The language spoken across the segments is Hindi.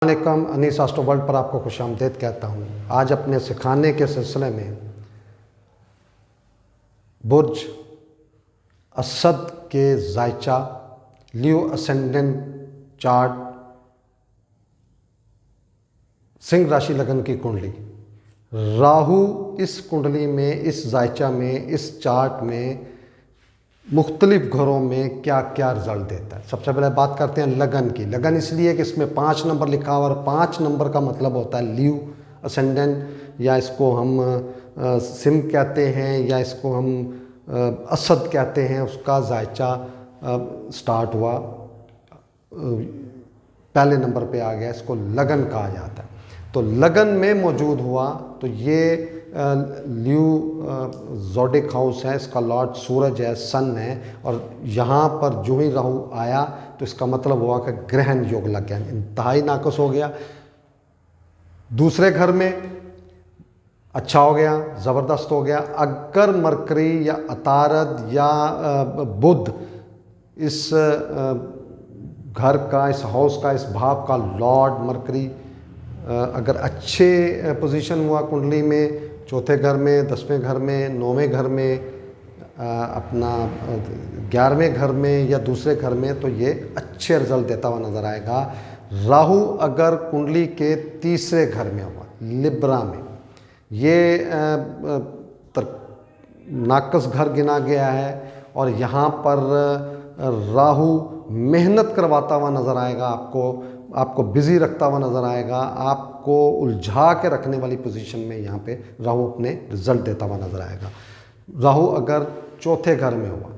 वालेकुम, अनीस एस्ट्रो वर्ल्ड पर आपको खुशामदीद कहता हूँ। आज अपने सिखाने के सिलसिले में बुर्ज असद के जायचा लियो असेंडेंट चार्ट सिंह राशि लगन की कुंडली, राहु इस कुंडली में, इस जायचा में, इस चार्ट में मुख्तलिफ घरों में क्या क्या रिजल्ट देता है। सबसे पहले बात करते हैं लगन की। लगन इसलिए कि इसमें 5 नंबर लिखा हुआ, और 5 नंबर का मतलब होता है लियो असेंडेंट, या इसको हम सिंह कहते हैं, या इसको हम असद कहते हैं। उसका जायचा स्टार्ट हुआ, पहले नंबर पे आ गया, इसको लगन कहा जाता है। तो लगन में मौजूद हुआ तो ये लियो ज़ोडिक हाउस है, इसका लॉर्ड सूरज है, सन है, और यहाँ पर जो ही राहु आया तो इसका मतलब हुआ कि ग्रहण योग लग गया, इंतहाई नाकस हो गया। दूसरे घर में अच्छा हो गया, ज़बरदस्त हो गया। अगर मरकरी या अतारद या बुध इस घर का, इस हाउस का, इस भाव का लॉर्ड मरकरी अगर अच्छे पोजीशन हुआ कुंडली में, चौथे घर में, 10वें घर में, 9वें घर में, अपना 11वें घर में या दूसरे घर में, तो ये अच्छे रिजल्ट देता हुआ नज़र आएगा। राहु अगर कुंडली के तीसरे घर में हुआ, लिब्रा में, ये नाकस घर गिना गया है, और यहाँ पर राहु मेहनत करवाता हुआ नज़र आएगा, आपको बिज़ी रखता हुआ नज़र आएगा, आपको उलझा के रखने वाली पोजीशन में यहाँ पे राहु अपने रिजल्ट देता हुआ नज़र आएगा। राहु अगर चौथे घर में हुआ,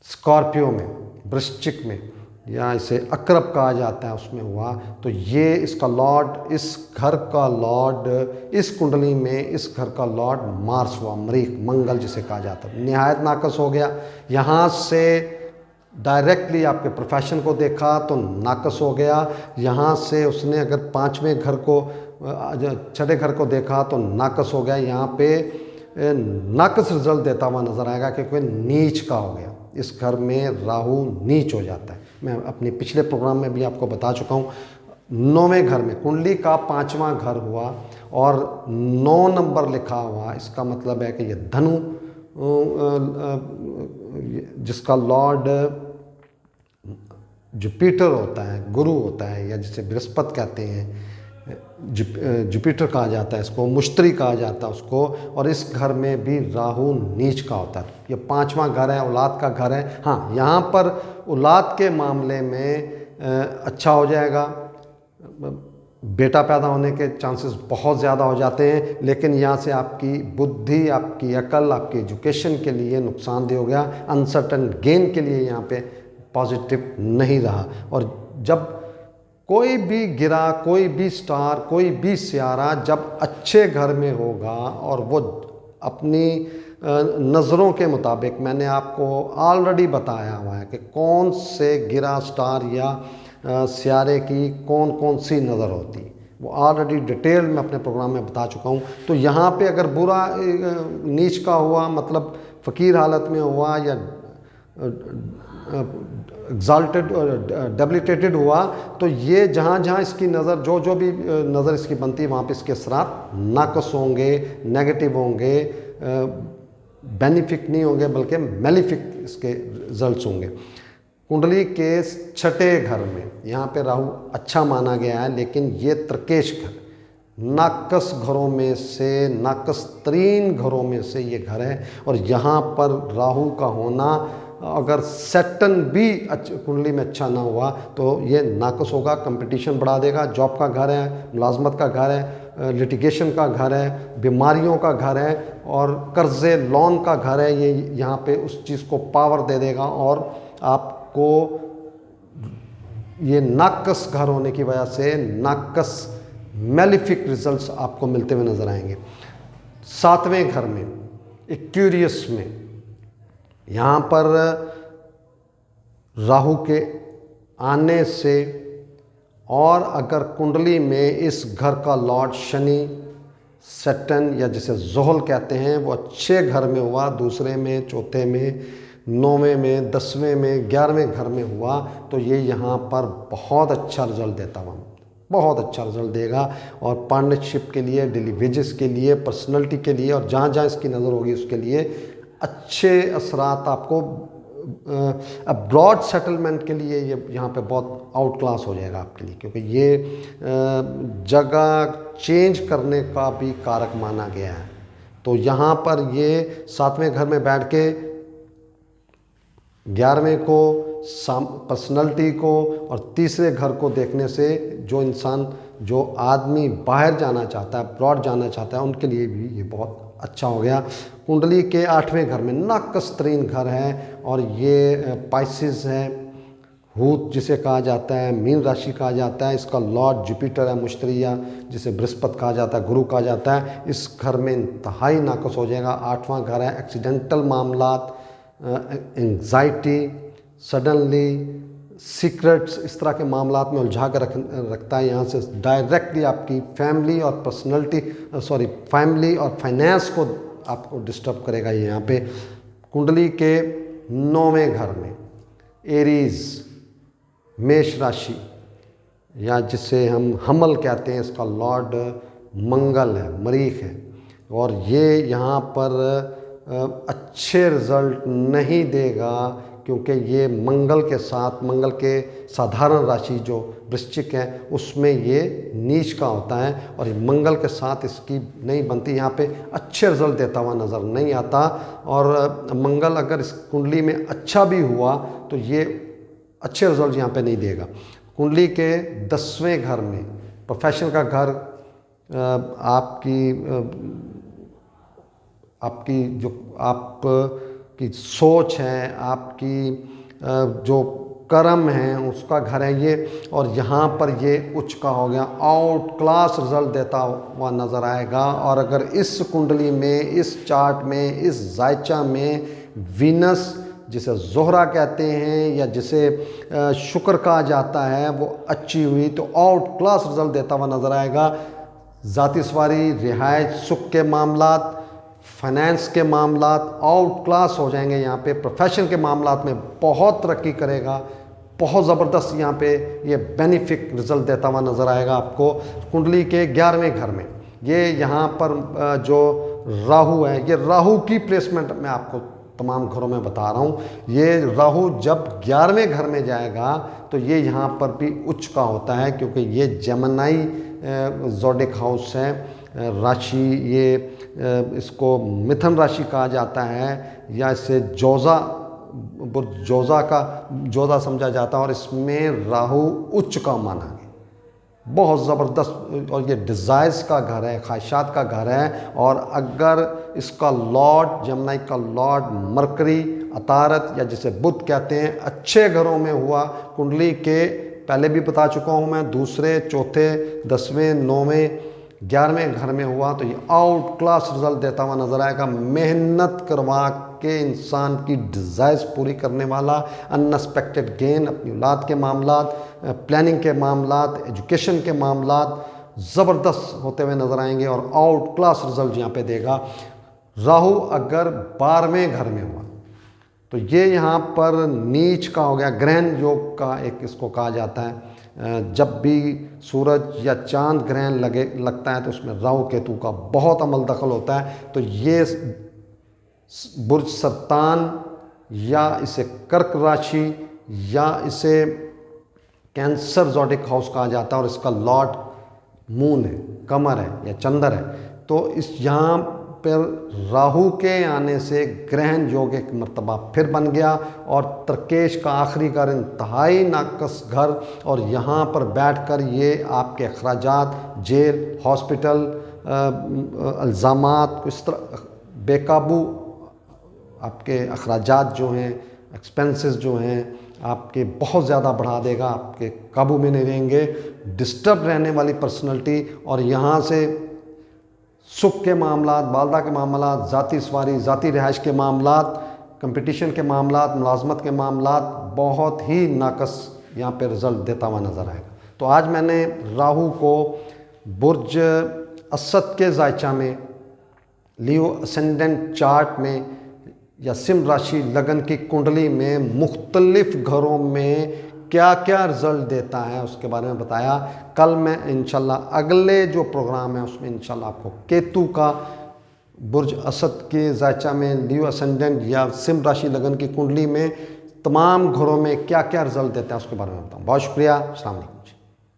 स्कॉर्पियो में, वृश्चिक में, या इसे अक्रब कहा जाता है, उसमें हुआ, तो ये इसका लॉर्ड, इस घर का लॉर्ड, इस कुंडली में इस घर का लॉर्ड मार्स हुआ, मरीख, मंगल जिसे कहा जाता है, निहायत नाकस हो गया। यहाँ से डायरेक्टली आपके प्रोफेशन को देखा तो नाकस हो गया। यहाँ से उसने अगर 5वें घर को, 6ठे घर को देखा तो नाकस हो गया। यहाँ पे नाकस रिजल्ट देता हुआ नज़र आएगा, क्योंकि नीच का हो गया। इस घर में राहु नीच हो जाता है। मैं अपने पिछले प्रोग्राम में भी आपको बता चुका हूँ। 9वें घर में कुंडली का 5वां घर हुआ और 9 नंबर लिखा हुआ, इसका मतलब है कि ये धनु, जिसका लॉर्ड जुपिटर होता है, गुरु होता है, या जिसे बृहस्पति कहते हैं, जुपिटर कहा जाता है इसको, मुश्तरी कहा जाता है उसको, और इस घर में भी राहु नीच का होता है। ये 5वां घर है, औलाद का घर है। हाँ, यहाँ पर औलाद के मामले में अच्छा हो जाएगा, बेटा पैदा होने के चांसेस बहुत ज़्यादा हो जाते हैं, लेकिन यहाँ से आपकी बुद्धि, आपकी अकल, आपकी एजुकेशन के लिए नुकसानदेह हो गया। अनसर्टन गेन के लिए यहाँ पे पॉजिटिव नहीं रहा। और जब कोई भी गिरा, कोई भी स्टार, कोई भी सियारा जब अच्छे घर में होगा और वो अपनी नज़रों के मुताबिक, मैंने आपको ऑलरेडी बताया हुआ है कि कौन से गिरा स्टार या सियारे की कौन कौन सी नज़र होती, वो ऑलरेडी डिटेल में अपने प्रोग्राम में बता चुका हूँ। तो यहाँ पे अगर बुरा नीच का हुआ, मतलब फ़कीर हालत में हुआ, या एग्जाल्टेड और डेबिलिटेटेड हुआ, तो ये जहाँ जहाँ इसकी नज़र, जो भी नज़र इसकी बनती है, वहाँ पे इसके असरात नाकस होंगे, नेगेटिव होंगे, बेनिफिक नहीं होंगे, बल्कि मेलिफिक इसके रिजल्ट्स होंगे। कुंडली के 6ठे घर में यहाँ पे राहु अच्छा माना गया है, लेकिन ये त्रकेश घर, नाकस घरों में से, नाकस तरीन घरों में से ये घर है। और यहाँ पर राहु का होना, अगर सेटन भी कुंडली में अच्छा ना हुआ तो ये नाकस होगा, कंपटीशन बढ़ा देगा। जॉब का घर है, मुलाजमत का घर है, लिटिगेशन का घर है, बीमारियों का घर है, और कर्ज़े लोन का घर है। ये यहाँ पे उस चीज़ को पावर दे देगा, और आपको ये नाकस घर होने की वजह से नाकस मेलिफिक रिजल्ट्स आपको मिलते हुए नज़र आएंगे। 7वें घर में, एक्वेरियस में, यहाँ पर राहु के आने से, और अगर कुंडली में इस घर का लॉर्ड शनि, सैटर्न, या जिसे जोहल कहते हैं, वो अच्छे घर में हुआ, दूसरे में, चौथे में, 9वें में, 10वें में, 11वें घर में हुआ, तो ये यहाँ पर बहुत अच्छा रिजल्ट देता हुआ बहुत अच्छा रिजल्ट देगा। और पार्टनरशिप के लिए, डेली वेजेस के लिए, पर्सनैलिटी के लिए और जहाँ जहाँ इसकी नज़र होगी उसके लिए अच्छे असरात आपको अब्रॉड सेटलमेंट के लिए ये यहाँ पे बहुत आउट क्लास हो जाएगा आपके लिए, क्योंकि ये जगह चेंज करने का भी कारक माना गया है। तो यहाँ पर ये 7वें घर में बैठ के 11वें को, पर्सनैलिटी को और तीसरे घर को देखने से जो आदमी बाहर जाना चाहता है, अब्रॉड जाना चाहता है, उनके लिए भी ये बहुत अच्छा हो गया। कुंडली के 8वें घर में नाकस तरीन घर है और ये पाइसिस है, हूत जिसे कहा जाता है, मीन राशि कहा जाता है। इसका लॉर्ड जुपिटर है, मुश्तरिया जिसे बृहस्पति कहा जाता है, गुरु कहा जाता है। इस घर में इंतहाई नाकस हो जाएगा। 8वां घर है एक्सीडेंटल मामलात, एंग्जाइटी, सडनली सीक्रेट्स, इस तरह के मामलात में उलझा कर रखता है। यहाँ से डायरेक्टली आपकी फैमिली और फैमिली और फाइनेंस को आपको डिस्टर्ब करेगा ये यहाँ पे। कुंडली के 9वें घर में एरीज, मेष राशि, या जिसे हम हमल कहते हैं, इसका लॉर्ड मंगल है, मरीख है। और ये यहाँ पर अच्छे रिजल्ट नहीं देगा, क्योंकि ये मंगल के साथ, मंगल के साधारण राशि जो वृश्चिक है उसमें ये नीच का होता है और मंगल के साथ इसकी नहीं बनती। यहाँ पे अच्छे रिजल्ट देता हुआ नज़र नहीं आता। और मंगल अगर इस कुंडली में अच्छा भी हुआ तो ये अच्छे रिजल्ट यहाँ पे नहीं देगा। कुंडली के 10वें घर में प्रोफेशन का घर, आपकी जो आपकी सोच है, आपकी जो कर्म है उसका घर है ये। और यहाँ पर ये उच्च का हो गया, आउट क्लास रिजल्ट देता हुआ नज़र आएगा। और अगर इस कुंडली में, इस चार्ट में, इस जायचा में वीनस जिसे जोहरा कहते हैं या जिसे शुक्र कहा जाता है वो अच्छी हुई तो आउट क्लास रिजल्ट देता हुआ नज़र आएगा। ज़ाती सवारी, रिहायश, सुख के मामलात, फाइनेंस के मामलात आउट क्लास हो जाएंगे यहाँ पे। प्रोफेशन के मामलात में बहुत तरक्की करेगा, बहुत ज़बरदस्त यहाँ पे ये बेनिफिक रिजल्ट देता हुआ नज़र आएगा आपको। कुंडली के 11वें घर में ये यहाँ पर जो राहु है, ये राहु की प्लेसमेंट मैं आपको तमाम घरों में बता रहा हूँ। ये राहु जब 11वें घर में जाएगा तो ये यहाँ पर भी उच्च का होता है, क्योंकि ये जेमिनी ज़ोडिक हाउस है राशि। ये इसको मिथुन राशि कहा जाता है या इसे जोज़ा समझा जाता है। और इसमें राहु उच्च का माना गया, बहुत ज़बरदस्त। और ये डिज़ायर्स का घर है, ख्वाहिशात का घर है। और अगर इसका लॉर्ड, जमुनाई का लॉर्ड मरकरी, अतारत या जिसे बुध कहते हैं, अच्छे घरों में हुआ, कुंडली के पहले भी बता चुका हूँ मैं, दूसरे, चौथे, 10वें, 9वें, 11वें घर में हुआ तो ये आउट क्लास रिजल्ट देता हुआ नज़र आएगा। मेहनत करवा के इंसान की डिज़ायर्स पूरी करने वाला, अनएक्सपेक्टेड गेन, अपनी औलाद के मामलात, प्लानिंग के मामलात, एजुकेशन के मामलात ज़बरदस्त होते हुए नज़र आएंगे और आउट क्लास रिजल्ट यहाँ पे देगा। राहु अगर 12वें घर में हुआ तो ये यहाँ पर नीच का हो गया, ग्रहण योग का एक इसको कहा जाता है। जब भी सूरज या चांद ग्रहण लगता है तो उसमें राहु केतु का बहुत अमल दखल होता है। तो ये बुर्ज सरतान या इसे कर्क राशि या इसे कैंसर ज़ोडिक हाउस कहा जाता है और इसका लॉर्ड मून है, कमर है या चंद्र है। तो इस यहाँ पर राहु के आने से ग्रहण योग एक मर्तबा फिर बन गया और तरकेश का आखिरी घर, इंतहाई नाकस घर। और यहाँ पर बैठकर ये आपके अखराजात, जेल, हॉस्पिटल, इल्ज़ामात, इस तरह बेकाबू आपके अखराजात जो हैं, एक्सपेंसेस जो हैं आपके बहुत ज़्यादा बढ़ा देगा, आपके काबू में नहीं रहेंगे। डिस्टर्ब रहने वाली पर्सनैलिटी और यहाँ से सुख के मामलात, वालदा के मामलात, ज़ाती सवारी, ज़ाती रिहाइश के मामलात, कंपटीशन के मामलात, मुलाजमत के मामलात बहुत ही नाकस यहाँ पे रिज़ल्ट देता हुआ नज़र आएगा। तो आज मैंने राहु को बुर्ज असद के जायचा में, लियो असेंडेंट चार्ट में या सिंह राशि लगन की कुंडली में मुख्तलिफ घरों में क्या क्या रिज़ल्ट देता है उसके बारे में बताया। कल मैं इंशाल्लाह अगले जो प्रोग्राम है उसमें इंशाल्लाह आपको केतु का बुर्ज असद के ज़ायचा में न्यू असेंडेंट या सिंह राशि लगन की कुंडली में तमाम घरों में क्या क्या रिजल्ट देता है उसके बारे में बताऊँ। बहुत शुक्रिया। अस्सलाम वालेकुम।